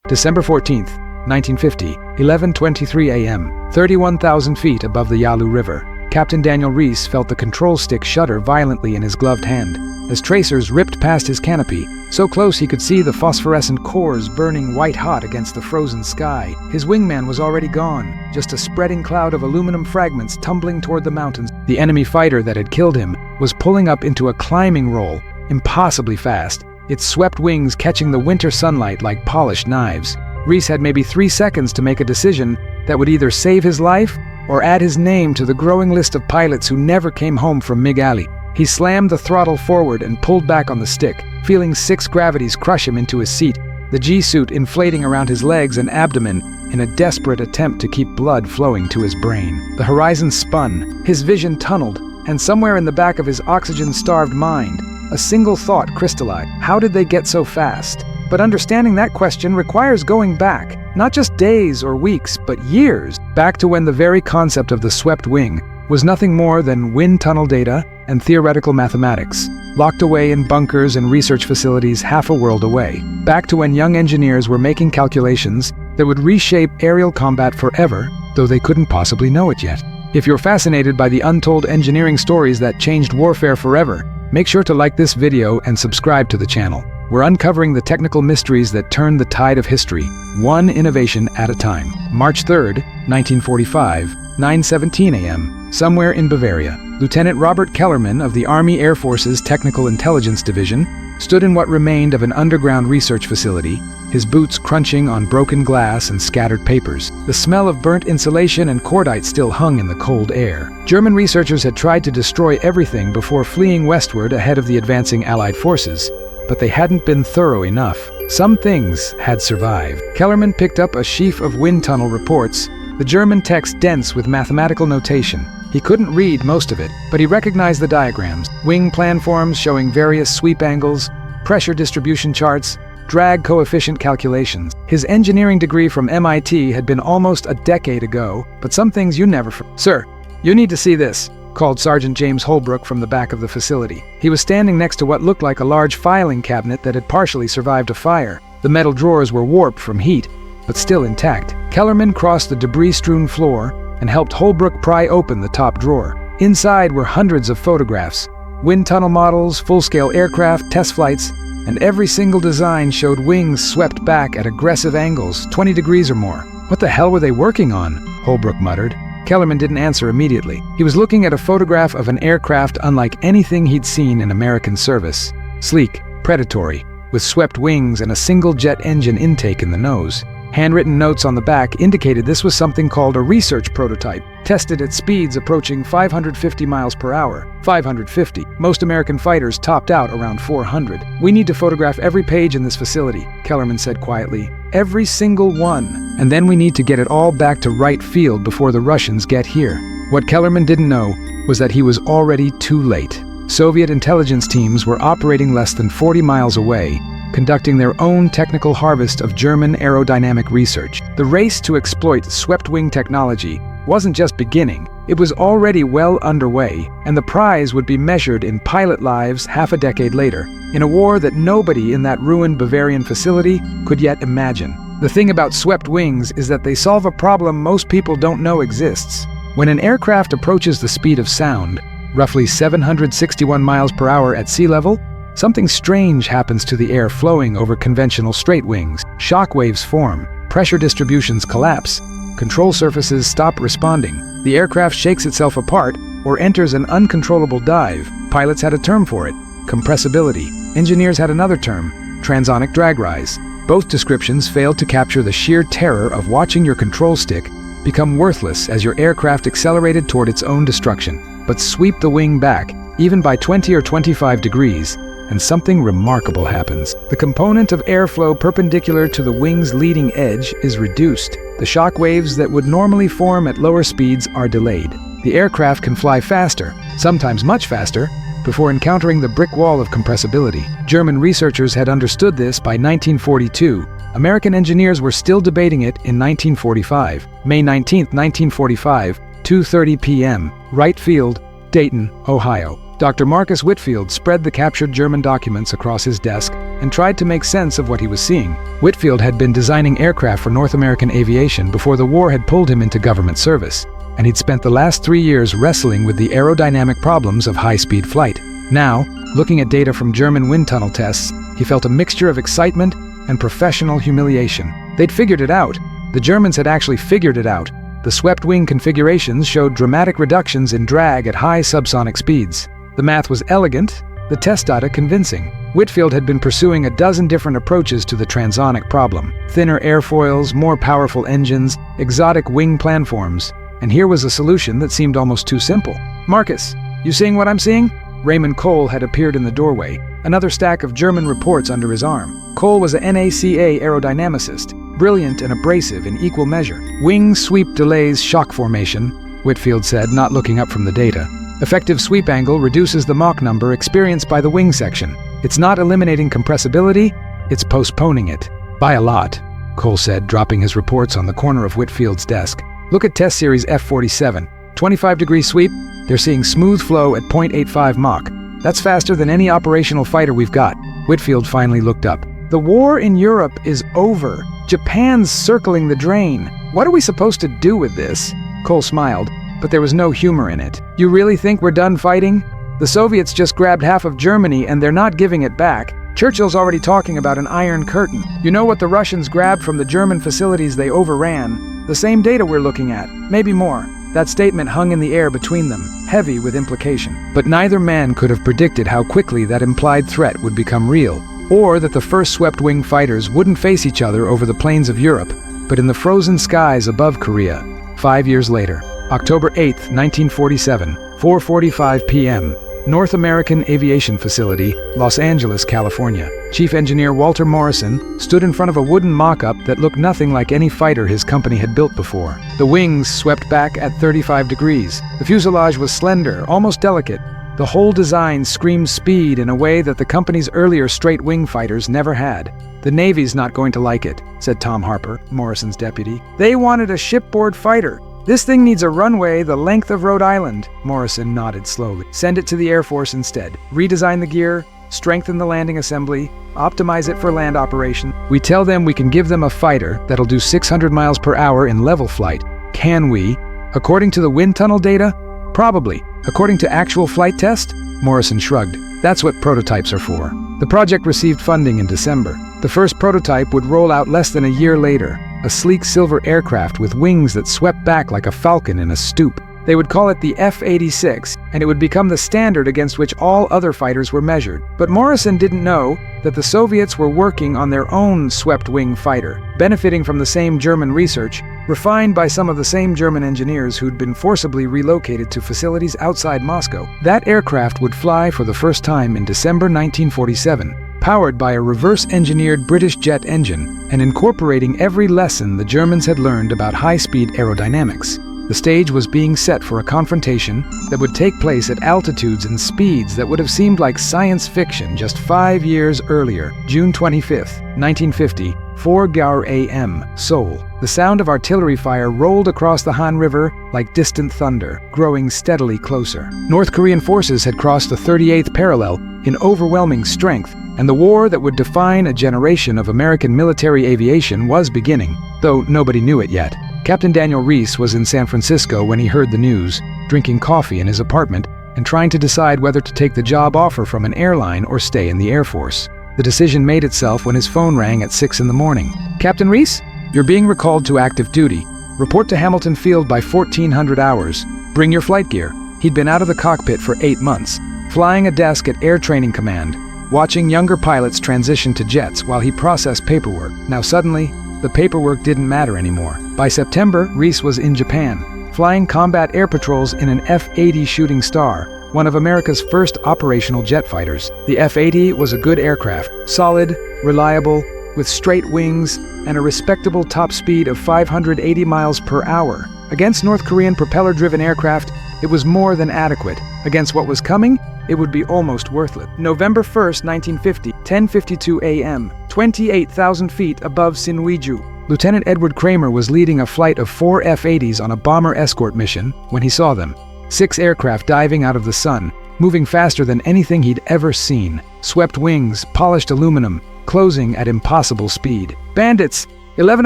December 14th, 1950, 11:23 a.m., 31,000 feet above the Yalu River. Captain Daniel Reese felt the control stick shudder violently in his gloved hand as tracers ripped past his canopy, so close he could see the phosphorescent cores burning white-hot against the frozen sky. His wingman was already gone, just a spreading cloud of aluminum fragments tumbling toward the mountains. The enemy fighter that had killed him was pulling up into a climbing roll, impossibly fast, its swept wings catching the winter sunlight like polished knives. Reese had maybe 3 seconds to make a decision that would either save his life or add his name to the growing list of pilots who never came home from Mig Alley. He slammed the throttle forward and pulled back on the stick, feeling 6 gravities crush him into his seat, the G-suit inflating around his legs and abdomen in a desperate attempt to keep blood flowing to his brain. The horizon spun, his vision tunneled, and somewhere in the back of his oxygen-starved mind, a single thought crystallized. How did they get so fast? But understanding that question requires going back, not just days or weeks, but years, back to when the very concept of the swept wing was nothing more than wind tunnel data and theoretical mathematics, locked away in bunkers and research facilities half a world away. Back to when young engineers were making calculations that would reshape aerial combat forever, though they couldn't possibly know it yet. If you're fascinated by the untold engineering stories that changed warfare forever, make sure to like this video and subscribe to the channel. We're uncovering the technical mysteries that turned the tide of history, one innovation at a time. March 3rd, 1945, 9:17 a.m., somewhere in Bavaria, Lieutenant Robert Kellerman of the Army Air Force's Technical Intelligence Division stood in what remained of an underground research facility, his boots crunching on broken glass and scattered papers. The smell of burnt insulation and cordite still hung in the cold air. German researchers had tried to destroy everything before fleeing westward ahead of the advancing Allied forces, but they hadn't been thorough enough. Some things had survived. Kellerman picked up a sheaf of wind tunnel reports, the German text dense with mathematical notation. He couldn't read most of it, but he recognized the diagrams, wing planforms showing various sweep angles, pressure distribution charts, drag coefficient calculations. His engineering degree from MIT had been almost a decade ago, but some things you never forget. "Sir, you need to see this," called Sergeant James Holbrook from the back of the facility. He was standing next to what looked like a large filing cabinet that had partially survived a fire. The metal drawers were warped from heat, but still intact. Kellerman crossed the debris-strewn floor and helped Holbrook pry open the top drawer. Inside were hundreds of photographs, wind tunnel models, full-scale aircraft, test flights, and every single design showed wings swept back at aggressive angles, 20 degrees or more. "What the hell were they working on?" Holbrook muttered. Kellerman didn't answer immediately. He was looking at a photograph of an aircraft unlike anything he'd seen in American service. Sleek, predatory, with swept wings and a single jet engine intake in the nose. Handwritten notes on the back indicated this was something called a research prototype, tested at speeds approaching 550 miles per hour. 550. Most American fighters topped out around 400. "We need to photograph every page in this facility," Kellerman said quietly. "Every single one. And then we need to get it all back to right field before the Russians get here." What Kellerman didn't know was that he was already too late. Soviet intelligence teams were operating less than 40 miles away, conducting their own technical harvest of German aerodynamic research. The race to exploit swept-wing technology wasn't just beginning, it was already well underway, and the prize would be measured in pilot lives half a decade later, in a war that nobody in that ruined Bavarian facility could yet imagine. The thing about swept wings is that they solve a problem most people don't know exists. When an aircraft approaches the speed of sound, roughly 761 miles per hour at sea level, something strange happens to the air flowing over conventional straight wings. Shock waves form, pressure distributions collapse, control surfaces stop responding. The aircraft shakes itself apart or enters an uncontrollable dive. Pilots had a term for it, compressibility. Engineers had another term, transonic drag rise. Both descriptions failed to capture the sheer terror of watching your control stick become worthless as your aircraft accelerated toward its own destruction. But sweep the wing back, even by 20 or 25 degrees, and something remarkable happens. The component of airflow perpendicular to the wing's leading edge is reduced. The shock waves that would normally form at lower speeds are delayed. The aircraft can fly faster, sometimes much faster, before encountering the brick wall of compressibility. German researchers had understood this by 1942. American engineers were still debating it in 1945. May 19, 1945, 2:30 p.m., Wright Field, Dayton, Ohio. Dr. Marcus Whitfield spread the captured German documents across his desk, and tried to make sense of what he was seeing. Whitfield had been designing aircraft for North American Aviation before the war had pulled him into government service, and he'd spent the last 3 years wrestling with the aerodynamic problems of high-speed flight. Now, looking at data from German wind tunnel tests, he felt a mixture of excitement and professional humiliation. They'd figured it out. The Germans had actually figured it out. The swept-wing configurations showed dramatic reductions in drag at high subsonic speeds. The math was elegant, the test data convincing. Whitfield had been pursuing a dozen different approaches to the transonic problem. Thinner airfoils, more powerful engines, exotic wing planforms. And here was a solution that seemed almost too simple. "Marcus, you seeing what I'm seeing?" Raymond Cole had appeared in the doorway, another stack of German reports under his arm. Cole was a NACA aerodynamicist, brilliant and abrasive in equal measure. "Wing sweep delays shock formation," Whitfield said, not looking up from the data. "Effective sweep angle reduces the Mach number experienced by the wing section. It's not eliminating compressibility, it's postponing it." "By a lot," Cole said, dropping his reports on the corner of Whitfield's desk. "Look at test series F-47. 25-degree sweep, they're seeing smooth flow at 0.85 Mach. That's faster than any operational fighter we've got." Whitfield finally looked up. "The war in Europe is over. Japan's circling the drain. What are we supposed to do with this?" Cole smiled, but there was no humor in it. "You really think we're done fighting? The Soviets just grabbed half of Germany and they're not giving it back. Churchill's already talking about an Iron Curtain. You know what the Russians grabbed from the German facilities they overran? The same data we're looking at, maybe more." That statement hung in the air between them, heavy with implication. But neither man could have predicted how quickly that implied threat would become real, or that the first swept-wing fighters wouldn't face each other over the plains of Europe, but in the frozen skies above Korea. 5 years later, October 8, 1947, 4:45 p.m., North American Aviation Facility, Los Angeles, California. Chief Engineer Walter Morrison stood in front of a wooden mock-up that looked nothing like any fighter his company had built before. The wings swept back at 35 degrees. The fuselage was slender, almost delicate. The whole design screamed speed in a way that the company's earlier straight-wing fighters never had. "The Navy's not going to like it," said Tom Harper, Morrison's deputy. "They wanted a shipboard fighter. This thing needs a runway the length of Rhode Island." Morrison nodded slowly. "Send it to the Air Force instead. Redesign the gear, strengthen the landing assembly, optimize it for land operation. We tell them we can give them a fighter that'll do 600 miles per hour in level flight. Can we? According to the wind tunnel data? Probably. According to actual flight test?" Morrison shrugged. "That's what prototypes are for." The project received funding in December. The first prototype would roll out less than a year later, a sleek silver aircraft with wings that swept back like a falcon in a stoop. They would call it the F-86, and it would become the standard against which all other fighters were measured. But Morrison didn't know that the Soviets were working on their own swept-wing fighter, benefiting from the same German research, refined by some of the same German engineers who'd been forcibly relocated to facilities outside Moscow. That aircraft would fly for the first time in December 1947, powered by a reverse-engineered British jet engine and incorporating every lesson the Germans had learned about high-speed aerodynamics. The stage was being set for a confrontation that would take place at altitudes and speeds that would have seemed like science fiction just 5 years earlier. June 25, 1950, 4 Gaur a.m., Seoul. The sound of artillery fire rolled across the Han River like distant thunder, growing steadily closer. North Korean forces had crossed the 38th parallel in overwhelming strength, and the war that would define a generation of American military aviation was beginning, though nobody knew it yet. Captain Daniel Reese was in San Francisco when he heard the news, drinking coffee in his apartment and trying to decide whether to take the job offer from an airline or stay in the Air Force. The decision made itself when his phone rang at 6 in the morning. "Captain Reese, you're being recalled to active duty. Report to Hamilton Field by 1400 hours. Bring your flight gear." He'd been out of the cockpit for 8 months, flying a desk at Air Training Command, watching younger pilots transition to jets while he processed paperwork. Now suddenly, the paperwork didn't matter anymore. By September, Reese was in Japan, flying combat air patrols in an F-80 Shooting Star, one of America's first operational jet fighters. The F-80 was a good aircraft, solid, reliable, with straight wings and a respectable top speed of 580 miles per hour. Against North Korean propeller-driven aircraft, it was more than adequate. Against what was coming, it would be almost worthless. November 1st, 1950, 10:52 a.m., 28,000 feet above Sinwiju. Lieutenant Edward Kramer was leading a flight of 4 F-80s on a bomber escort mission when he saw them. 6 aircraft diving out of the sun, moving faster than anything he'd ever seen. Swept wings, polished aluminum, closing at impossible speed. "Bandits! 11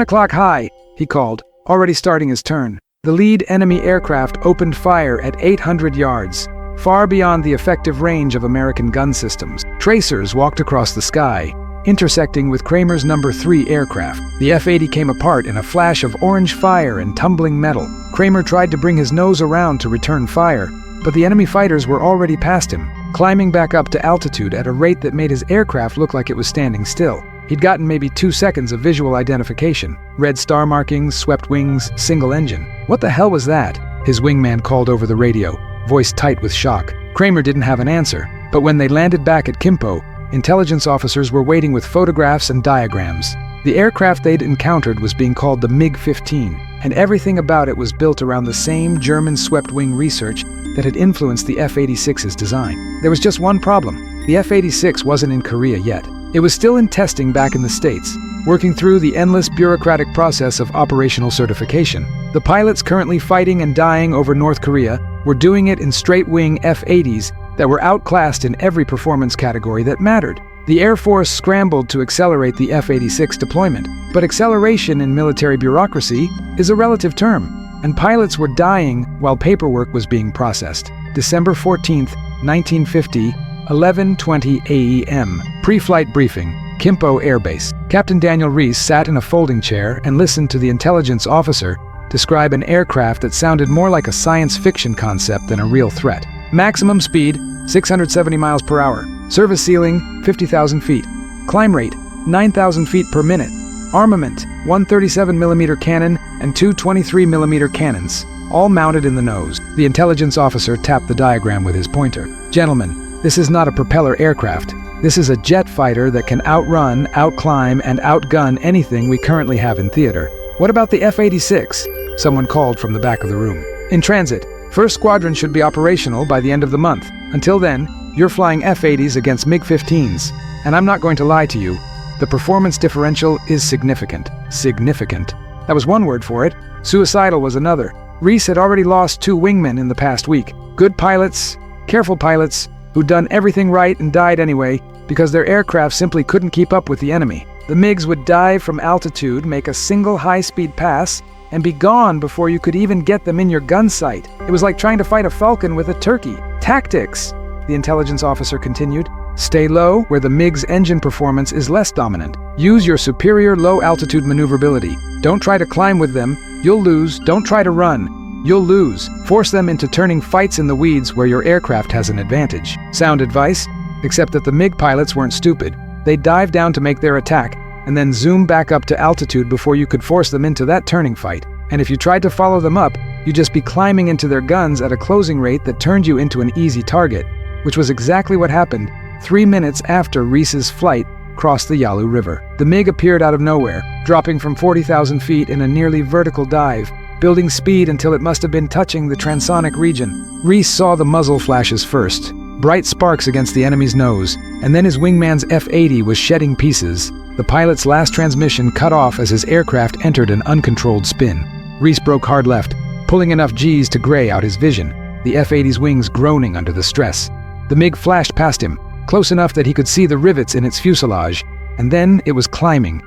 o'clock high!" he called, already starting his turn. The lead enemy aircraft opened fire at 800 yards, far beyond the effective range of American gun systems. Tracers walked across the sky, intersecting with Kramer's No. 3 aircraft. The F-80 came apart in a flash of orange fire and tumbling metal. Kramer tried to bring his nose around to return fire, but the enemy fighters were already past him, climbing back up to altitude at a rate that made his aircraft look like it was standing still. He'd gotten maybe 2 seconds of visual identification. Red star markings, swept wings, single engine. "What the hell was that?" his wingman called over the radio, voice tight with shock. Kramer didn't have an answer, but when they landed back at Kimpo, intelligence officers were waiting with photographs and diagrams. The aircraft they'd encountered was being called the MiG-15, and everything about it was built around the same German swept-wing research that had influenced the F-86's design. There was just one problem. The F-86 wasn't in Korea yet. It was still in testing back in the States, working through the endless bureaucratic process of operational certification. The pilots currently fighting and dying over North Korea were doing it in straight-wing F-80s that were outclassed in every performance category that mattered. The Air Force scrambled to accelerate the F-86 deployment, but acceleration in military bureaucracy is a relative term, and pilots were dying while paperwork was being processed. December 14th, 1950, 11:20 a.m. Pre-flight briefing, Kimpo Air Base. Captain Daniel Reese sat in a folding chair and listened to the intelligence officer describe an aircraft that sounded more like a science fiction concept than a real threat. Maximum speed, 670 miles per hour. Service ceiling, 50,000 feet. Climb rate, 9,000 feet per minute. Armament, 137mm cannon and two 23mm cannons, all mounted in the nose. The intelligence officer tapped the diagram with his pointer. "Gentlemen, this is not a propeller aircraft. This is a jet fighter that can outrun, outclimb, and outgun anything we currently have in theater." "What about the F-86? Someone called from the back of the room. "In transit. First squadron should be operational by the end of the month. Until then, you're flying F-80s against MiG-15s. And I'm not going to lie to you. The performance differential is significant." Significant. That was one word for it. Suicidal was another. Reese had already lost 2 wingmen in the past week. Good pilots, careful pilots, who'd done everything right and died anyway because their aircraft simply couldn't keep up with the enemy. The MiGs would dive from altitude, make a single high-speed pass, and be gone before you could even get them in your gun sight. It was like trying to fight a falcon with a turkey. "Tactics," the intelligence officer continued. "Stay low where the MiG's engine performance is less dominant. Use your superior low-altitude maneuverability. Don't try to climb with them. You'll lose. Don't try to run. You'll lose. Force them into turning fights in the weeds where your aircraft has an advantage." Sound advice, except that the MiG pilots weren't stupid. They'd dive down to make their attack, and then zoom back up to altitude before you could force them into that turning fight. And if you tried to follow them up, you'd just be climbing into their guns at a closing rate that turned you into an easy target, which was exactly what happened 3 minutes after Reese's flight crossed the Yalu River. The MiG appeared out of nowhere, dropping from 40,000 feet in a nearly vertical dive, building speed until it must have been touching the transonic region. Reese saw the muzzle flashes first, bright sparks against the enemy's nose, and then his wingman's F-80 was shedding pieces. The pilot's last transmission cut off as his aircraft entered an uncontrolled spin. Reese broke hard left, pulling enough G's to gray out his vision, the F-80's wings groaning under the stress. The MiG flashed past him, close enough that he could see the rivets in its fuselage, and then it was climbing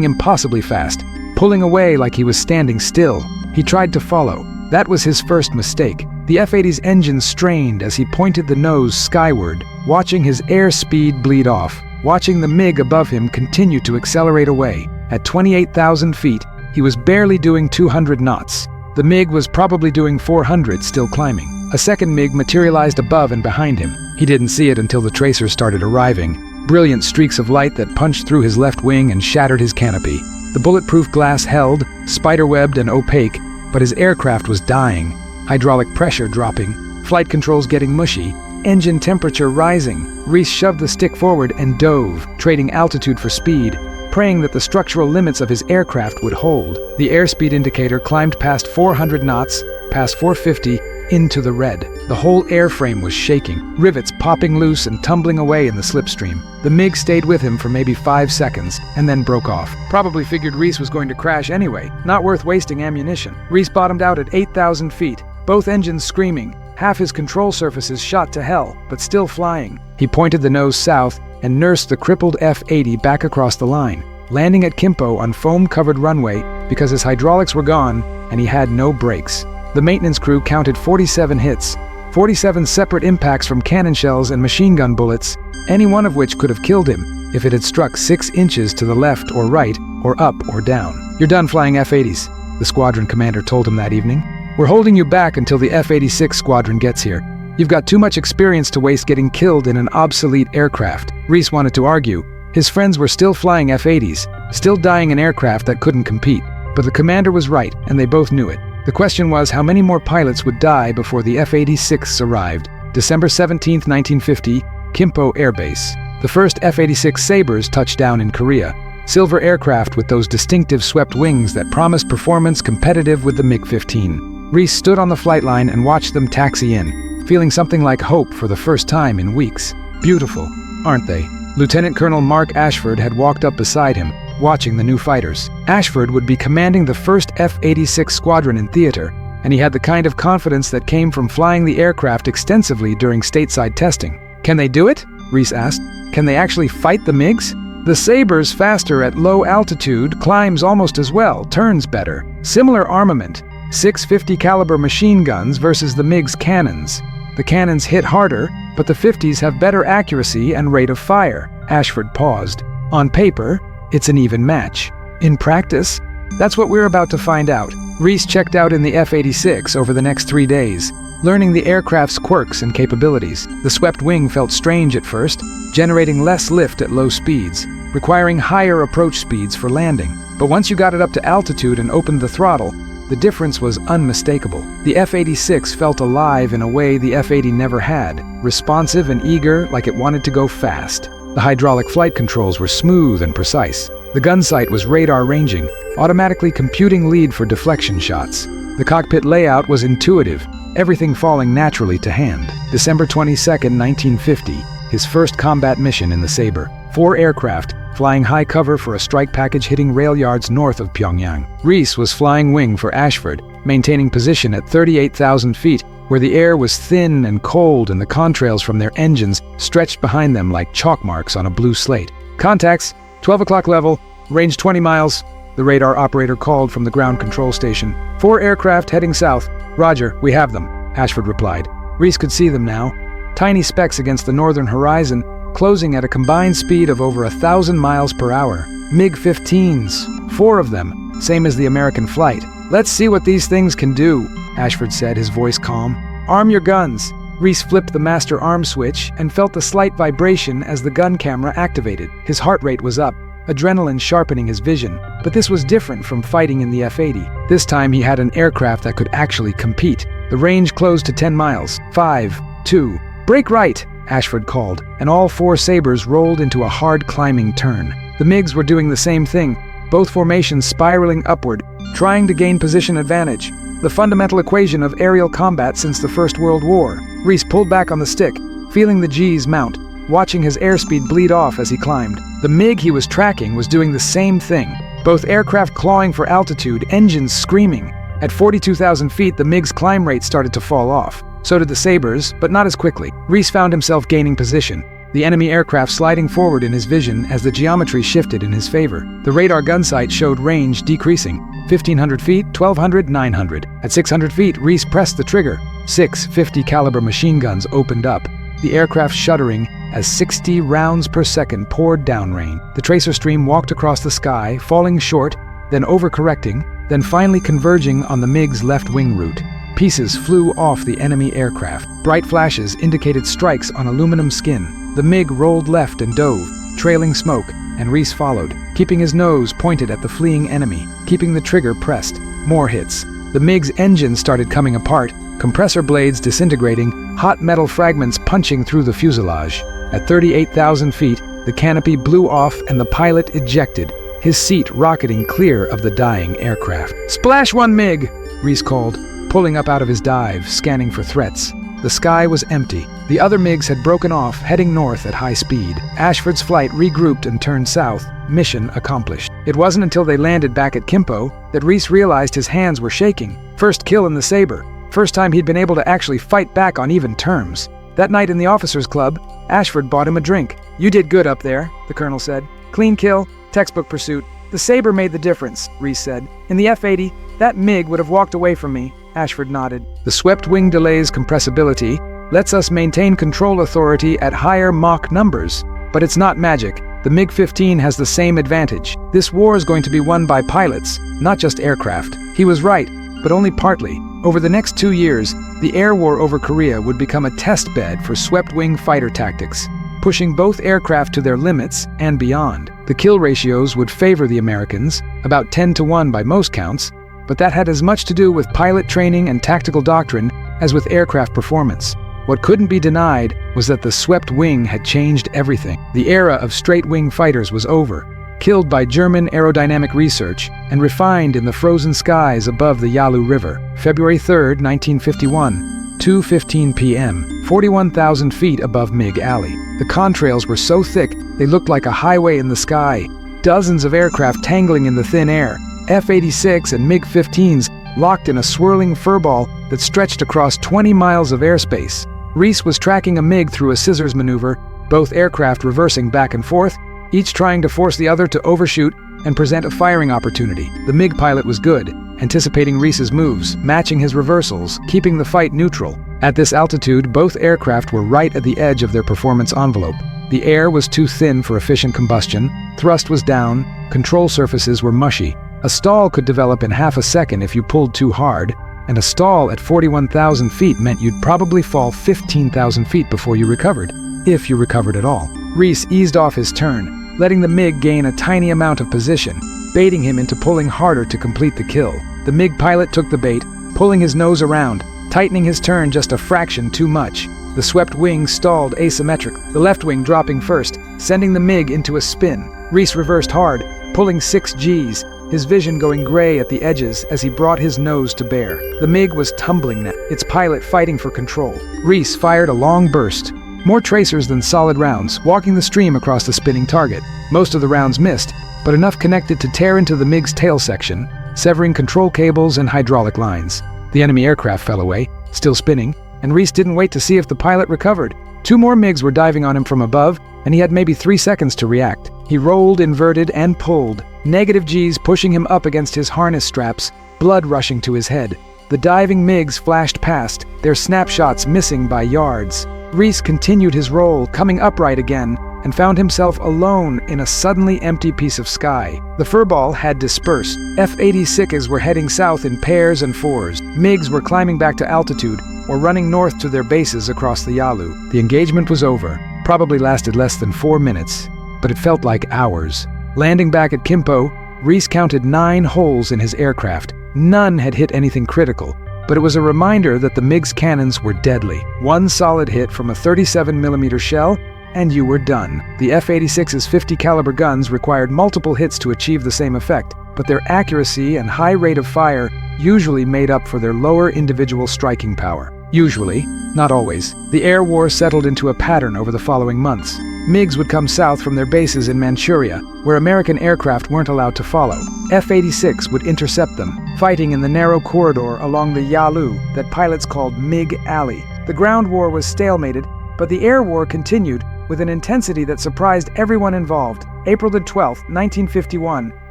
impossibly fast, pulling away like he was standing still. He tried to follow. That was his first mistake. The F-80's engine strained as he pointed the nose skyward, watching his airspeed bleed off, watching the MiG above him continue to accelerate away. At 28,000 feet, he was barely doing 200 knots. The MiG was probably doing 400, still climbing. A second MiG materialized above and behind him. He didn't see it until the tracers started arriving. Brilliant streaks of light that punched through his left wing and shattered his canopy. The bulletproof glass held, spiderwebbed and opaque, but his aircraft was dying. Hydraulic pressure dropping, flight controls getting mushy, engine temperature rising. Reese shoved the stick forward and dove, trading altitude for speed, praying that the structural limits of his aircraft would hold. The airspeed indicator climbed past 400 knots, past 450, into the red. The whole airframe was shaking, rivets popping loose and tumbling away in the slipstream. The MiG stayed with him for maybe 5 seconds, and then broke off. Probably figured Reese was going to crash anyway, not worth wasting ammunition. Reese bottomed out at 8,000 feet, both engines screaming. half his control surfaces shot to hell, but still flying. He pointed the nose south and nursed the crippled F-80 back across the line, landing at Kimpo on foam-covered runway because his hydraulics were gone and he had no brakes. The maintenance crew counted 47 hits, 47 separate impacts from cannon shells and machine gun bullets, any one of which could have killed him if it had struck 6 inches to the left or right, or up or down. "You're done flying F-80s, the squadron commander told him that evening. "We're holding you back until the F-86 squadron gets here. You've got too much experience to waste getting killed in an obsolete aircraft." Reese wanted to argue. His friends were still flying F-80s, still dying in aircraft that couldn't compete. But the commander was right, and they both knew it. The question was how many more pilots would die before the F-86 arrived. December 17, 1950, Kimpo Air Base. The first F-86 Sabres touched down in Korea. Silver aircraft with those distinctive swept wings that promised performance competitive with the MiG-15. Reese stood on the flight line and watched them taxi in, feeling something like hope for the first time in weeks. Beautiful, aren't they? Lieutenant Colonel Mark Ashford had walked up beside him, watching the new fighters. Ashford would be commanding the first F-86 squadron in theater, and he had the kind of confidence that came from flying the aircraft extensively during stateside testing. "Can they do it?" Reese asked. "Can they actually fight the MiGs?" "The Sabre's faster at low altitude, climbs almost as well, turns better. Similar armament, 650 caliber machine guns versus the MiG's cannons. The cannons hit harder, but the 50s have better accuracy and rate of fire." Ashford paused. "On paper, it's an even match. In practice, that's what we're about to find out." Reese checked out in the F-86 over the next 3 days, learning the aircraft's quirks and capabilities. The swept wing felt strange at first, generating less lift at low speeds, requiring higher approach speeds for landing. But once you got it up to altitude and opened the throttle, the difference was unmistakable. The F-86 felt alive in a way the F-80 never had, responsive and eager, like it wanted to go fast. The hydraulic flight controls were smooth and precise. The gun sight was radar ranging, automatically computing lead for deflection shots. The cockpit layout was intuitive, everything falling naturally to hand. December 22, 1950, his first combat mission in the Sabre. 4 aircraft, flying high cover for a strike package hitting rail yards north of Pyongyang. Reese was flying wing for Ashford, maintaining position at 38,000 feet, where the air was thin and cold and the contrails from their engines stretched behind them like chalk marks on a blue slate. "Contacts, 12 o'clock level, range 20 miles, the radar operator called from the ground control station. 4 aircraft heading south. Roger, we have them," Ashford replied. Reese could see them now, tiny specks against the northern horizon, closing at a combined speed of over 1,000 miles per hour. MiG-15s, 4 of them, same as the American flight. "Let's see what these things can do," Ashford said, his voice calm. "Arm your guns." Reese flipped the master arm switch and felt a slight vibration as the gun camera activated. His heart rate was up, adrenaline sharpening his vision. But this was different from fighting in the F-80. This time he had an aircraft that could actually compete. The range closed to 10 miles. 5, 2, "Brake right," Ashford called, and all 4 Sabres rolled into a hard climbing turn. The MiGs were doing the same thing, both formations spiraling upward, trying to gain position advantage. The fundamental equation of aerial combat since the First World War. Reese pulled back on the stick, feeling the G's mount, watching his airspeed bleed off as he climbed. The MiG he was tracking was doing the same thing, both aircraft clawing for altitude, engines screaming. At 42,000 feet, the MiG's climb rate started to fall off. So did the Sabres, but not as quickly. Reese found himself gaining position, the enemy aircraft sliding forward in his vision as the geometry shifted in his favor. The radar gun sight showed range decreasing. 1,500 feet, 1,200, 900. At 600 feet, Reese pressed the trigger. 6 50 caliber machine guns opened up, the aircraft shuddering as 60 rounds per second poured downrain. The tracer stream walked across the sky, falling short, then overcorrecting, then finally converging on the MiG's left wing route. Pieces flew off the enemy aircraft. Bright flashes indicated strikes on aluminum skin. The MiG rolled left and dove, trailing smoke, and Reese followed, keeping his nose pointed at the fleeing enemy, keeping the trigger pressed. More hits. The MiG's engine started coming apart, compressor blades disintegrating, hot metal fragments punching through the fuselage. At 38,000 feet, the canopy blew off and the pilot ejected, his seat rocketing clear of the dying aircraft. "Splash one MiG!" Reese called, pulling up out of his dive, scanning for threats. The sky was empty. The other MiGs had broken off, heading north at high speed. Ashford's flight regrouped and turned south, mission accomplished. It wasn't until they landed back at Kimpo that Reese realized his hands were shaking. First kill in the Sabre. First time he'd been able to actually fight back on even terms. That night in the officers' club, Ashford bought him a drink. "You did good up there," the colonel said. "Clean kill, textbook pursuit. The Sabre made the difference," Reese said. "In the F-80, that MiG would have walked away from me." Ashford nodded. "The swept wing delays compressibility, lets us maintain control authority at higher Mach numbers. But it's not magic. The MiG-15 has the same advantage. This war is going to be won by pilots, not just aircraft." He was right, but only partly. Over the next 2 years, the air war over Korea would become a test bed for swept-wing fighter tactics, pushing both aircraft to their limits and beyond. The kill ratios would favor the Americans, about 10-1 by most counts, but that had as much to do with pilot training and tactical doctrine as with aircraft performance. What couldn't be denied was that the swept wing had changed everything. The era of straight-wing fighters was over, killed by German aerodynamic research and refined in the frozen skies above the Yalu River. February 3, 1951, 2:15 p.m., 41,000 feet above MiG Alley. The contrails were so thick they looked like a highway in the sky. Dozens of aircraft tangling in the thin air, F-86 and MiG-15s locked in a swirling furball that stretched across 20 miles of airspace. Reese was tracking a MiG through a scissors maneuver, both aircraft reversing back and forth, each trying to force the other to overshoot and present a firing opportunity. The MiG pilot was good, anticipating Reese's moves, matching his reversals, keeping the fight neutral. At this altitude, both aircraft were right at the edge of their performance envelope. The air was too thin for efficient combustion, thrust was down, control surfaces were mushy. A stall could develop in half a second if you pulled too hard, and a stall at 41,000 feet meant you'd probably fall 15,000 feet before you recovered, if you recovered at all. Reese eased off his turn, letting the MiG gain a tiny amount of position, baiting him into pulling harder to complete the kill. The MiG pilot took the bait, pulling his nose around, tightening his turn just a fraction too much. The swept wing stalled asymmetric, the left wing dropping first, sending the MiG into a spin. Reese reversed hard, pulling 6 Gs, his vision going gray at the edges as he brought his nose to bear. The MiG was tumbling now, its pilot fighting for control. Reese fired a long burst, more tracers than solid rounds, walking the stream across the spinning target. Most of the rounds missed, but enough connected to tear into the MiG's tail section, severing control cables and hydraulic lines. The enemy aircraft fell away, still spinning, and Reese didn't wait to see if the pilot recovered. 2 more MiGs were diving on him from above, and he had maybe 3 seconds to react. He rolled, inverted, and pulled, negative Gs pushing him up against his harness straps, blood rushing to his head. The diving MiGs flashed past, their snapshots missing by yards. Reese continued his roll, coming upright again, and found himself alone in a suddenly empty piece of sky. The furball had dispersed. F-86s were heading south in pairs and fours. MiGs were climbing back to altitude or running north to their bases across the Yalu. The engagement was over, probably lasted less than 4 minutes, but it felt like hours. Landing back at Kimpo, Reese counted 9 holes in his aircraft. None had hit anything critical, but it was a reminder that the MiG's cannons were deadly. 1 solid hit from a 37mm shell, and you were done. The F-86's 50 caliber guns required multiple hits to achieve the same effect, but their accuracy and high rate of fire usually made up for their lower individual striking power. Usually, not always. The air war settled into a pattern over the following months. MiGs would come south from their bases in Manchuria, where American aircraft weren't allowed to follow. F-86 would intercept them, fighting in the narrow corridor along the Yalu that pilots called MiG Alley. The ground war was stalemated, but the air war continued with an intensity that surprised everyone involved. April 12, 1951,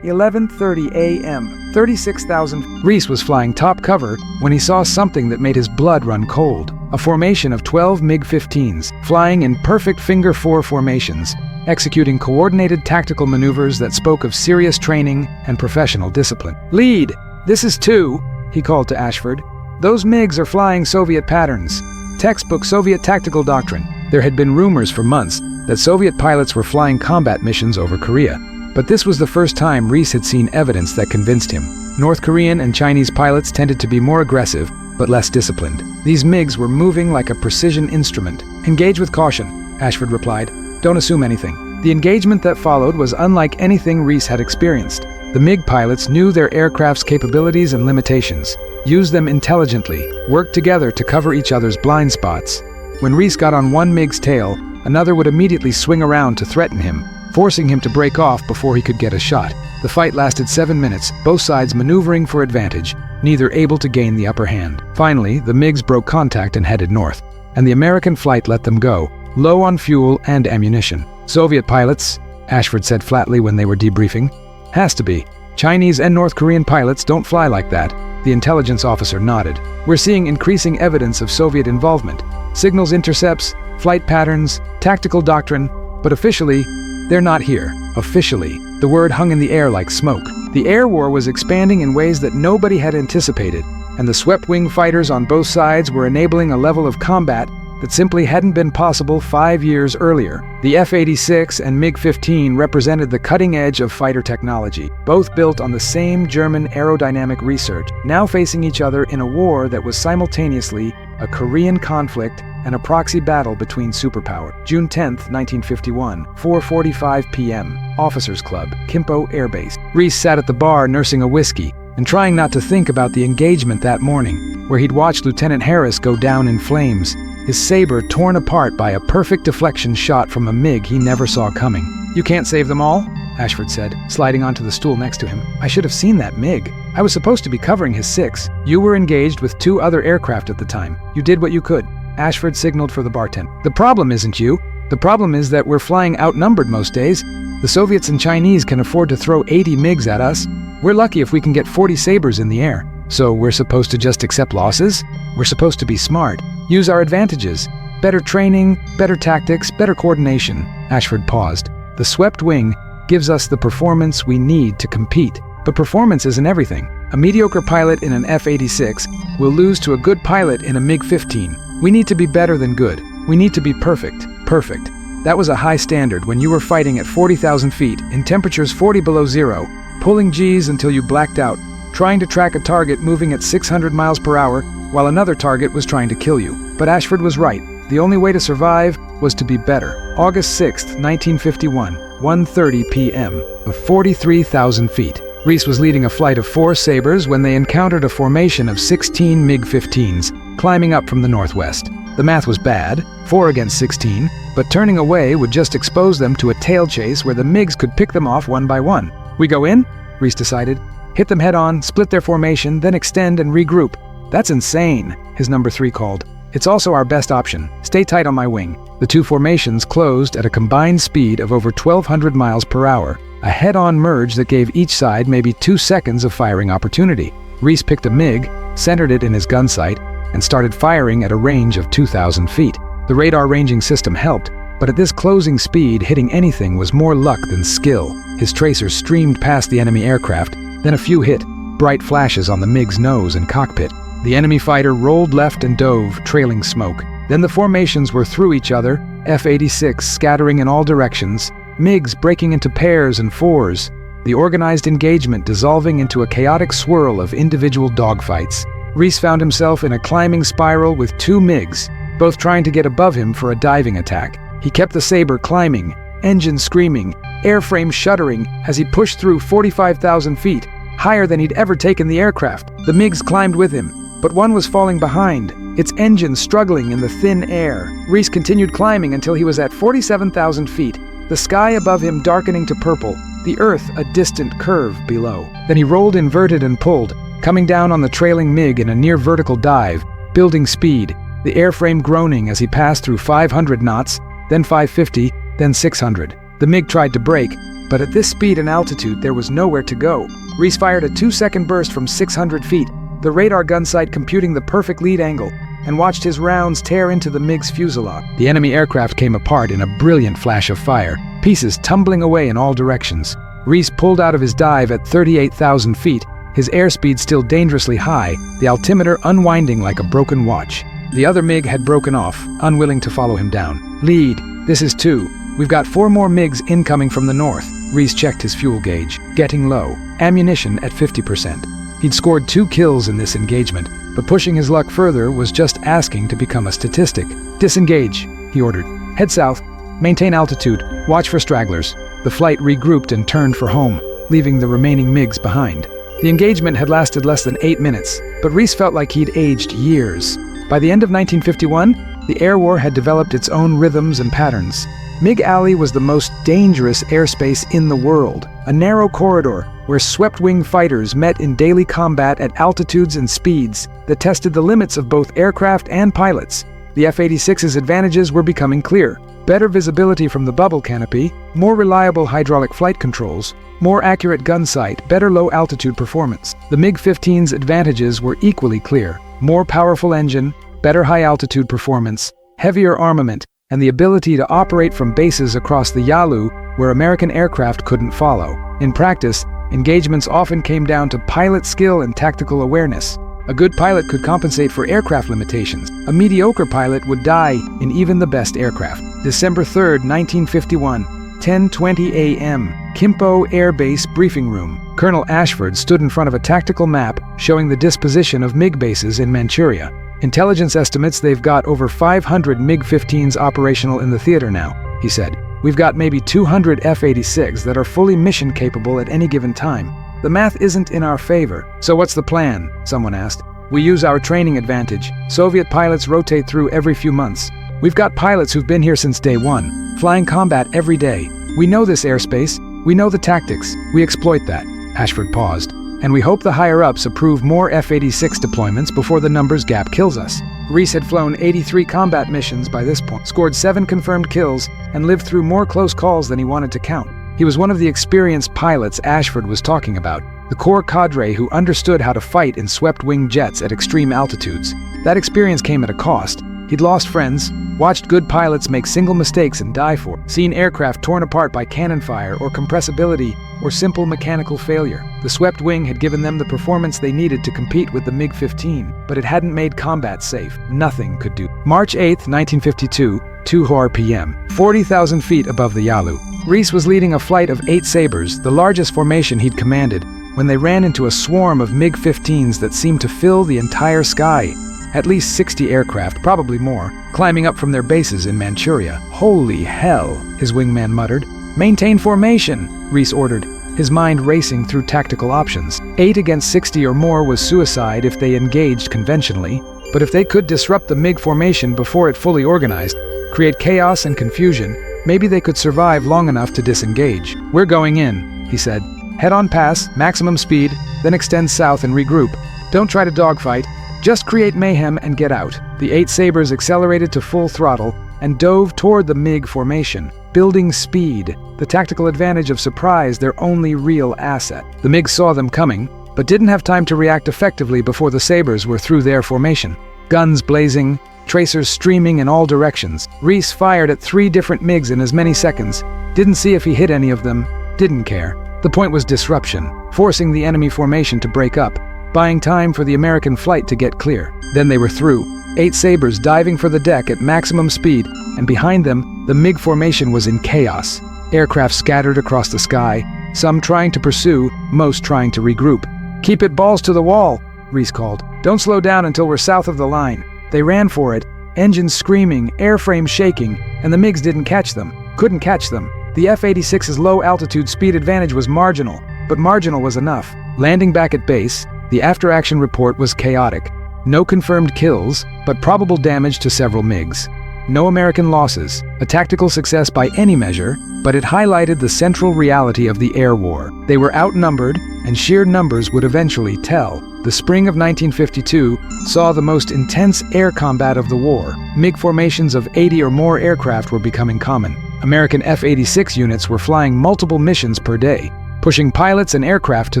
11:30 a.m., 36,000. Reese was flying top cover when he saw something that made his blood run cold. A formation of 12 MiG-15s, flying in perfect finger 4 formations, executing coordinated tactical maneuvers that spoke of serious training and professional discipline. "Lead! This is 2, he called to Ashford. "Those MiGs are flying Soviet patterns. Textbook Soviet tactical doctrine." There had been rumors for months that Soviet pilots were flying combat missions over Korea, but this was the first time Reese had seen evidence that convinced him. North Korean and Chinese pilots tended to be more aggressive, but less disciplined. These MiGs were moving like a precision instrument. "Engage with caution," Ashford replied. "Don't assume anything." The engagement that followed was unlike anything Reese had experienced. The MiG pilots knew their aircraft's capabilities and limitations, used them intelligently, worked together to cover each other's blind spots. When Reese got on one MiG's tail, another would immediately swing around to threaten him, forcing him to break off before he could get a shot. The fight lasted 7 minutes, both sides maneuvering for advantage, neither able to gain the upper hand. Finally, the MiGs broke contact and headed north, and the American flight let them go, low on fuel and ammunition. Soviet pilots, Ashford said flatly when they were debriefing. Has to be. Chinese and North Korean pilots don't fly like that. The intelligence officer nodded. We're seeing increasing evidence of Soviet involvement. Signals intercepts, flight patterns, tactical doctrine, but officially, they're not here. Officially, the word hung in the air like smoke. The air war was expanding in ways that nobody had anticipated, and the swept-wing fighters on both sides were enabling a level of combat that simply hadn't been possible 5 years earlier. The F-86 and MiG-15 represented the cutting edge of fighter technology, both built on the same German aerodynamic research, now facing each other in a war that was simultaneously a Korean conflict and a proxy battle between superpowers. June 10, 1951, 4:45 p.m., Officers Club, Kimpo Air Base. Reese sat at the bar nursing a whiskey and trying not to think about the engagement that morning, where he'd watched Lieutenant Harris go down in flames, his Sabre torn apart by a perfect deflection shot from a MiG he never saw coming. "You can't save them all?" Ashford said, sliding onto the stool next to him. "I should have seen that MiG. I was supposed to be covering his 6. You were engaged with 2 other aircraft at the time. You did what you could." Ashford signaled for the bartender. "The problem isn't you. The problem is that we're flying outnumbered most days. The Soviets and Chinese can afford to throw 80 MiGs at us. We're lucky if we can get 40 Sabres in the air. So we're supposed to just accept losses? We're supposed to be smart. Use our advantages. Better training, better tactics, better coordination." Ashford paused. "The swept wing gives us the performance we need to compete. But performance isn't everything. A mediocre pilot in an F-86 will lose to a good pilot in a MiG-15. We need to be better than good. We need to be perfect. Perfect. That was a high standard when you were fighting at 40,000 feet, in temperatures 40 below zero, pulling Gs until you blacked out, trying to track a target moving at 600 miles per hour while another target was trying to kill you." But Ashford was right. The only way to survive was to be better. August 6, 1951, 1:30 p.m., of 43,000 feet. Reese was leading a flight of 4 Sabres when they encountered a formation of 16 MiG-15s climbing up from the northwest. The math was bad, 4 against 16, but turning away would just expose them to a tail chase where the MiGs could pick them off one by one. "We go in?" Reese decided. "Hit them head on, split their formation, then extend and regroup." "That's insane," his number 3 called. "It's also our best option. Stay tight on my wing." The 2 formations closed at a combined speed of over 1,200 miles per hour, a head-on merge that gave each side maybe 2 seconds of firing opportunity. Reese picked a MiG, centered it in his gun sight, and started firing at a range of 2,000 feet. The radar ranging system helped, but at this closing speed, hitting anything was more luck than skill. His tracer streamed past the enemy aircraft, then a few hit, bright flashes on the MiG's nose and cockpit. The enemy fighter rolled left and dove, trailing smoke. Then the formations were through each other, F-86 scattering in all directions, MiGs breaking into pairs and 4s, the organized engagement dissolving into a chaotic swirl of individual dogfights. Reese found himself in a climbing spiral with 2 MiGs, both trying to get above him for a diving attack. He kept the Sabre climbing, engine screaming, airframe shuddering as he pushed through 45,000 feet, higher than he'd ever taken the aircraft. The MiGs climbed with him, but one was falling behind, its engine struggling in the thin air. Reese continued climbing until he was at 47,000 feet, the sky above him darkening to purple, the earth a distant curve below. Then he rolled inverted and pulled, coming down on the trailing MiG in a near-vertical dive, building speed, the airframe groaning as he passed through 500 knots, then 550, then 600. The MiG tried to brake, but at this speed and altitude there was nowhere to go. Reese fired a 2-second burst from 600 feet, the radar gun sight computing the perfect lead angle, and watched his rounds tear into the MiG's fuselage. The enemy aircraft came apart in a brilliant flash of fire, pieces tumbling away in all directions. Reese pulled out of his dive at 38,000 feet, his airspeed still dangerously high, the altimeter unwinding like a broken watch. The other MiG had broken off, unwilling to follow him down. "Lead, this is 2. We've got 4 more MiGs incoming from the north." Reese checked his fuel gauge, getting low, ammunition at 50%. He'd scored 2 kills in this engagement, but pushing his luck further was just asking to become a statistic. "Disengage," he ordered. "Head south, maintain altitude, watch for stragglers." The flight regrouped and turned for home, leaving the remaining MiGs behind. The engagement had lasted less than 8 minutes, but Reese felt like he'd aged years. By the end of 1951, the air war had developed its own rhythms and patterns. MiG Alley was the most dangerous airspace in the world, a narrow corridor where swept-wing fighters met in daily combat at altitudes and speeds that tested the limits of both aircraft and pilots. The F-86's advantages were becoming clear. Better visibility from the bubble canopy, more reliable hydraulic flight controls, more accurate gun sight, better low-altitude performance. The MiG-15's advantages were equally clear. More powerful engine, better high-altitude performance, heavier armament, and the ability to operate from bases across the Yalu where American aircraft couldn't follow. In practice, engagements often came down to pilot skill and tactical awareness. A good pilot could compensate for aircraft limitations. A mediocre pilot would die in even the best aircraft. December 3, 1951, 10:20 a.m., Kimpo Air Base briefing room. Colonel Ashford stood in front of a tactical map showing the disposition of MiG bases in Manchuria. Intelligence estimates they've got over 500 MiG-15s operational in the theater now, he said. We've got maybe 200 F-86 that are fully mission capable at any given time. The math isn't in our favor. So what's the plan? Someone asked. We use our training advantage. Soviet pilots rotate through every few months. We've got pilots who've been here since day one, flying combat every day. We know this airspace. We know the tactics. We exploit that. Ashford paused. And we hope the higher-ups approve more F-86 deployments before the numbers gap kills us. Reese had flown 83 combat missions by this point, scored 7 confirmed kills, and lived through more close calls than he wanted to count. He was one of the experienced pilots Ashford was talking about, the core cadre who understood how to fight in swept-wing jets at extreme altitudes. That experience came at a cost. He'd lost friends, watched good pilots make single mistakes and die for it, seen aircraft torn apart by cannon fire or compressibility or simple mechanical failure. The swept wing had given them the performance they needed to compete with the MiG-15, but it hadn't made combat safe. Nothing could do. March 8, 1952, 2 p.m., 40,000 feet above the Yalu. Reese was leading a flight of 8 Sabres, the largest formation he'd commanded, when they ran into a swarm of MiG-15s that seemed to fill the entire sky. At least 60 aircraft, probably more, climbing up from their bases in Manchuria. Holy hell, his wingman muttered. Maintain formation, Reese ordered, his mind racing through tactical options. 8 against 60 or more was suicide if they engaged conventionally, but if they could disrupt the MiG formation before it fully organized, create chaos and confusion, maybe they could survive long enough to disengage. We're going in, he said. Head on pass, maximum speed, then extend south and regroup. Don't try to dogfight. Just create mayhem and get out. The 8 Sabres accelerated to full throttle and dove toward the MiG formation, building speed, the tactical advantage of surprise their only real asset. The MiG saw them coming, but didn't have time to react effectively before the Sabres were through their formation. Guns blazing, tracers streaming in all directions. Reese fired at 3 different MiGs in as many seconds, didn't see if he hit any of them, didn't care. The point was disruption, forcing the enemy formation to break up, buying time for the American flight to get clear. Then they were through. 8 Sabres diving for the deck at maximum speed, and behind them, the MiG formation was in chaos. Aircraft scattered across the sky, some trying to pursue, most trying to regroup. Keep it balls to the wall, Reese called. Don't slow down until we're south of the line. They ran for it, engines screaming, airframe shaking, and the MiGs didn't catch them, couldn't catch them. The F-86's low-altitude speed advantage was marginal, but marginal was enough. Landing back at base, the after-action report was chaotic. No confirmed kills, but probable damage to several MiGs. No American losses, a tactical success by any measure, but it highlighted the central reality of the air war. They were outnumbered, and sheer numbers would eventually tell. The spring of 1952 saw the most intense air combat of the war. MiG formations of 80 or more aircraft were becoming common. American F-86 units were flying multiple missions per day, pushing pilots and aircraft to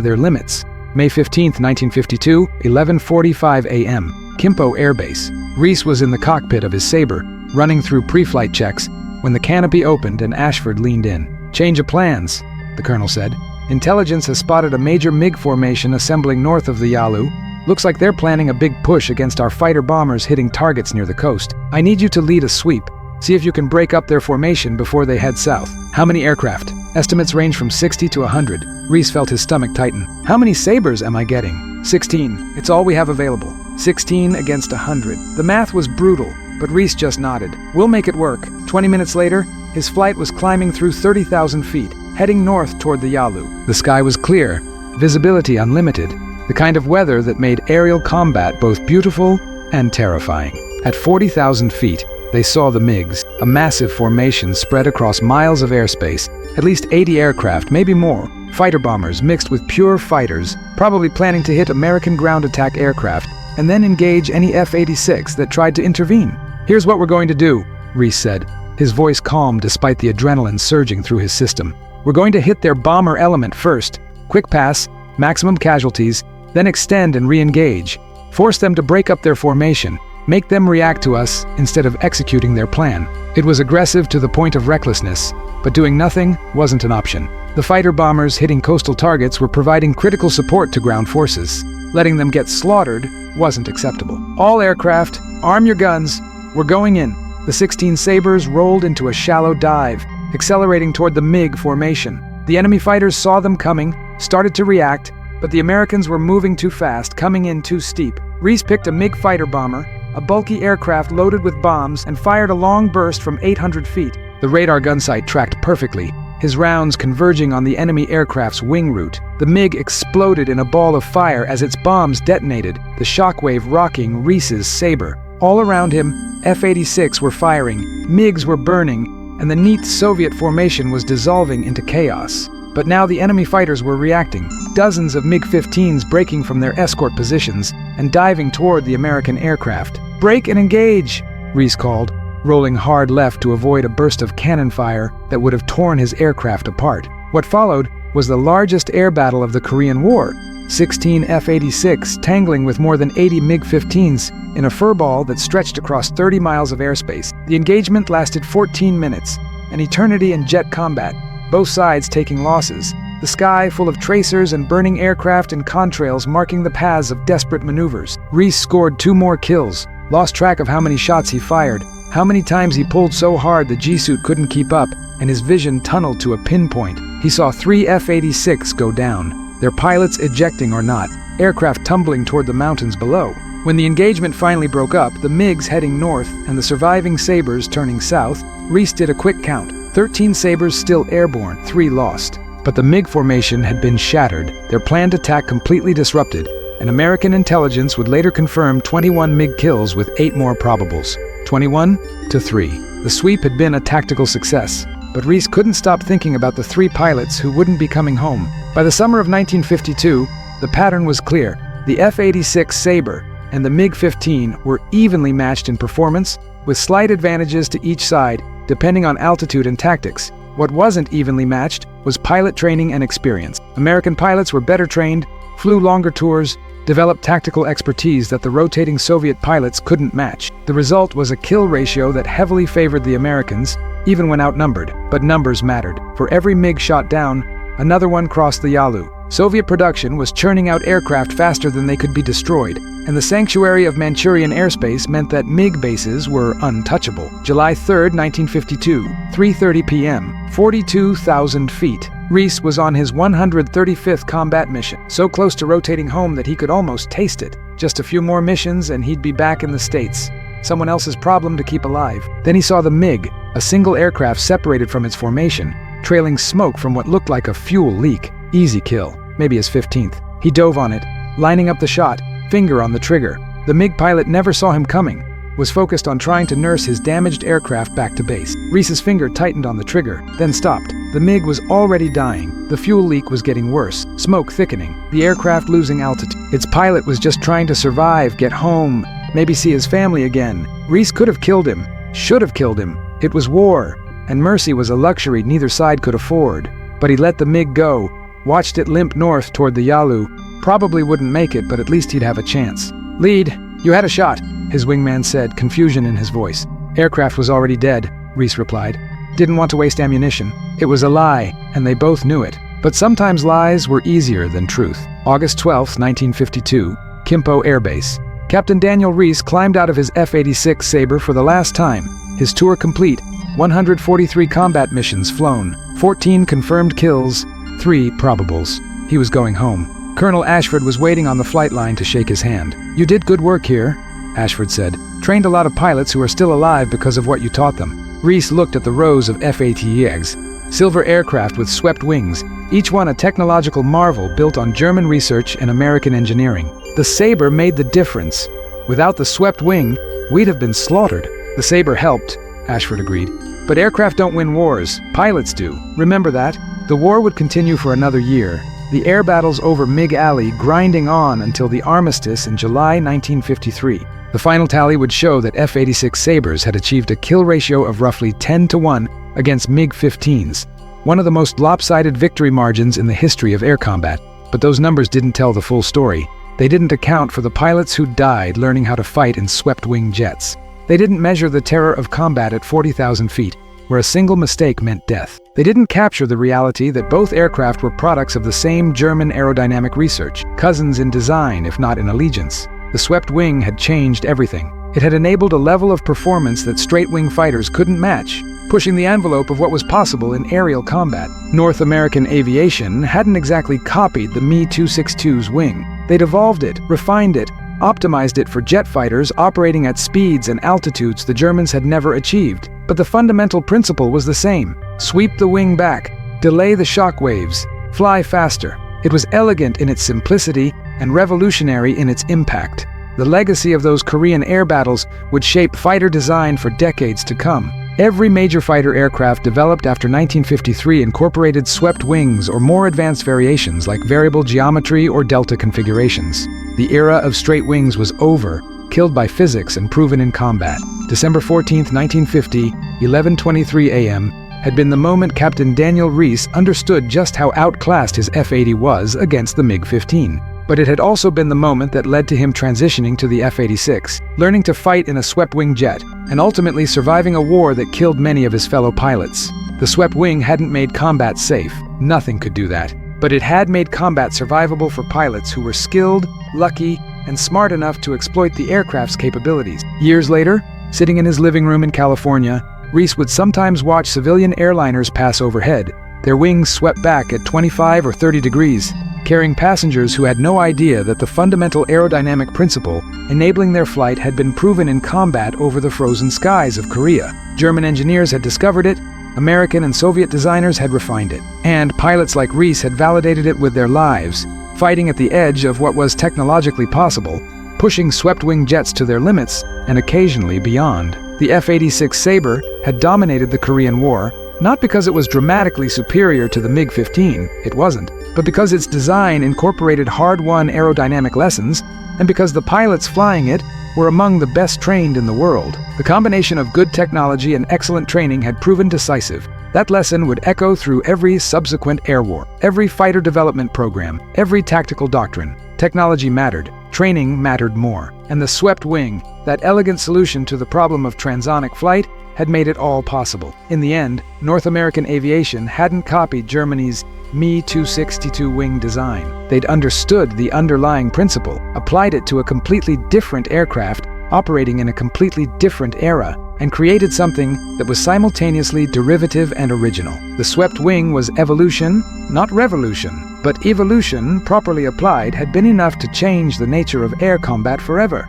their limits. May 15, 1952, 11:45 a.m., Kimpo Air Base. Reese was in the cockpit of his Sabre, running through pre-flight checks, when the canopy opened and Ashford leaned in. Change of plans, the colonel said. Intelligence has spotted a major MiG formation assembling north of the Yalu. Looks like they're planning a big push against our fighter-bombers hitting targets near the coast. I need you to lead a sweep. See if you can break up their formation before they head south. How many aircraft? Estimates range from 60 to 100. Reese felt his stomach tighten. How many Sabres am I getting? 16. It's all we have available. 16 against 100. The math was brutal, but Reese just nodded. We'll make it work. 20 minutes later, his flight was climbing through 30,000 feet, heading north toward the Yalu. The sky was clear, visibility unlimited, the kind of weather that made aerial combat both beautiful and terrifying. At 40,000 feet, they saw the MiGs, a massive formation spread across miles of airspace, at least 80 aircraft, maybe more, Fighter bombers mixed with pure fighters, probably planning to hit American ground attack aircraft and then engage any F-86 that tried to intervene. "Here's what we're going to do," Reese said, his voice calm despite the adrenaline surging through his system. "We're going to hit their bomber element first. Quick pass, maximum casualties, then extend and re-engage. Force them to break up their formation. Make them react to us instead of executing their plan." It was aggressive to the point of recklessness, but doing nothing wasn't an option. The fighter bombers hitting coastal targets were providing critical support to ground forces. Letting them get slaughtered wasn't acceptable. "All aircraft, arm your guns. We're going in." The 16 Sabres rolled into a shallow dive, accelerating toward the MiG formation. The enemy fighters saw them coming, started to react, but the Americans were moving too fast, coming in too steep. Reese picked a MiG fighter bomber, a bulky aircraft loaded with bombs, and fired a long burst from 800 feet. The radar gun sight tracked perfectly, his rounds converging on the enemy aircraft's wing route. The MiG exploded in a ball of fire as its bombs detonated, the shockwave rocking Reese's Sabre. All around him, F-86 were firing, MiGs were burning, and the neat Soviet formation was dissolving into chaos. But now the enemy fighters were reacting, dozens of MiG-15s breaking from their escort positions and diving toward the American aircraft. "Break and engage," Reese called, rolling hard left to avoid a burst of cannon fire that would have torn his aircraft apart. What followed was the largest air battle of the Korean War, 16 F-86 tangling with more than 80 MiG-15s in a furball that stretched across 30 miles of airspace. The engagement lasted 14 minutes, an eternity in jet combat, both sides taking losses, the sky full of tracers and burning aircraft and contrails marking the paths of desperate maneuvers. Reese scored 2 more kills, lost track of how many shots he fired, how many times he pulled so hard the G-suit couldn't keep up, and his vision tunneled to a pinpoint. He saw 3 F-86 go down, their pilots ejecting or not, aircraft tumbling toward the mountains below. When the engagement finally broke up, the MiGs heading north and the surviving Sabres turning south, Reese did a quick count. 13 Sabres still airborne, 3 lost. But the MiG formation had been shattered, their planned attack completely disrupted, and American intelligence would later confirm 21 MiG kills with 8 more probables. 21-3. The sweep had been a tactical success, but Reese couldn't stop thinking about the 3 pilots who wouldn't be coming home. By the summer of 1952, the pattern was clear. The F-86 Sabre and the MiG-15 were evenly matched in performance, with slight advantages to each side, depending on altitude and tactics. What wasn't evenly matched was pilot training and experience. American pilots were better trained, flew longer tours, developed tactical expertise that the rotating Soviet pilots couldn't match. The result was a kill ratio that heavily favored the Americans, even when outnumbered. But numbers mattered. For every MiG shot down, another one crossed the Yalu. Soviet production was churning out aircraft faster than they could be destroyed, and the sanctuary of Manchurian airspace meant that MiG bases were untouchable. July 3, 1952, 3:30 p.m., 42,000 feet. Reese was on his 135th combat mission, so close to rotating home that he could almost taste it. Just a few more missions and he'd be back in the States. Someone else's problem to keep alive. Then he saw the MiG, a single aircraft separated from its formation, trailing smoke from what looked like a fuel leak. Easy kill, maybe his 15th. He dove on it, lining up the shot, finger on the trigger. The MiG pilot never saw him coming, was focused on trying to nurse his damaged aircraft back to base. Reese's finger tightened on the trigger, then stopped. The MiG was already dying. The fuel leak was getting worse, smoke thickening, the aircraft losing altitude. Its pilot was just trying to survive, get home, maybe see his family again. Reese could have killed him, should have killed him. It was war, and mercy was a luxury neither side could afford. But he let the MiG go, watched it limp north toward the Yalu. Probably wouldn't make it, but at least he'd have a chance. "Lead, you had a shot," his wingman said, confusion in his voice. "Aircraft was already dead," Reese replied. "Didn't want to waste ammunition." It was a lie, and they both knew it. But sometimes lies were easier than truth. August 12, 1952, Kimpo Air Base. Captain Daniel Reese climbed out of his F-86 Sabre for the last time. His tour complete, 143 combat missions flown, 14 confirmed kills, 3 probables. He was going home. Colonel Ashford was waiting on the flight line to shake his hand. "You did good work here," Ashford said. "Trained a lot of pilots who are still alive because of what you taught them." Reese looked at the rows of F-86, silver aircraft with swept wings, each one a technological marvel built on German research and American engineering. The Sabre made the difference. Without the swept wing, we'd have been slaughtered. The Sabre helped, Ashford agreed. But aircraft don't win wars, pilots do. Remember that? The war would continue for another year, the air battles over Mig Alley grinding on until the armistice in July 1953. The final tally would show that F-86 Sabres had achieved a kill ratio of roughly 10-to-1 against MiG-15s, one of the most lopsided victory margins in the history of air combat. But those numbers didn't tell the full story. They didn't account for the pilots who died learning how to fight in swept-wing jets. They didn't measure the terror of combat at 40,000 feet, where a single mistake meant death. They didn't capture the reality that both aircraft were products of the same German aerodynamic research, cousins in design if not in allegiance. The swept wing had changed everything. It had enabled a level of performance that straight-wing fighters couldn't match, pushing the envelope of what was possible in aerial combat. North American Aviation hadn't exactly copied the Me-262's wing. They'd evolved it, refined it, optimized it for jet fighters operating at speeds and altitudes the Germans had never achieved. But the fundamental principle was the same. Sweep the wing back, delay the shock waves, fly faster. It was elegant in its simplicity and revolutionary in its impact. The legacy of those Korean air battles would shape fighter design for decades to come. Every major fighter aircraft developed after 1953 incorporated swept wings or more advanced variations like variable geometry or delta configurations. The era of straight wings was over, killed by physics and proven in combat. December 14, 1950, 11:23 a.m., had been the moment Captain Daniel Reese understood just how outclassed his F-80 was against the MiG-15. But it had also been the moment that led to him transitioning to the F-86, learning to fight in a swept-wing jet, and ultimately surviving a war that killed many of his fellow pilots. The swept wing hadn't made combat safe. Nothing could do that. But it had made combat survivable for pilots who were skilled, lucky, and smart enough to exploit the aircraft's capabilities. Years later, sitting in his living room in California, Reese would sometimes watch civilian airliners pass overhead, their wings swept back at 25 or 30 degrees, carrying passengers who had no idea that the fundamental aerodynamic principle enabling their flight had been proven in combat over the frozen skies of Korea. German engineers had discovered it, American and Soviet designers had refined it, and pilots like Reese had validated it with their lives, fighting at the edge of what was technologically possible, pushing swept-wing jets to their limits and occasionally beyond. The F-86 Sabre had dominated the Korean War, not because it was dramatically superior to the MiG-15, it wasn't, but because its design incorporated hard-won aerodynamic lessons, and because the pilots flying it were among the best trained in the world. The combination of good technology and excellent training had proven decisive. That lesson would echo through every subsequent air war, every fighter development program, every tactical doctrine. Technology mattered, training mattered more, and the swept wing, that elegant solution to the problem of transonic flight, had made it all possible. In the end, North American Aviation hadn't copied Germany's Me-262 wing design. They'd understood the underlying principle, applied it to a completely different aircraft operating in a completely different era, and created something that was simultaneously derivative and original. The swept wing was evolution, not revolution, but evolution, properly applied, had been enough to change the nature of air combat forever.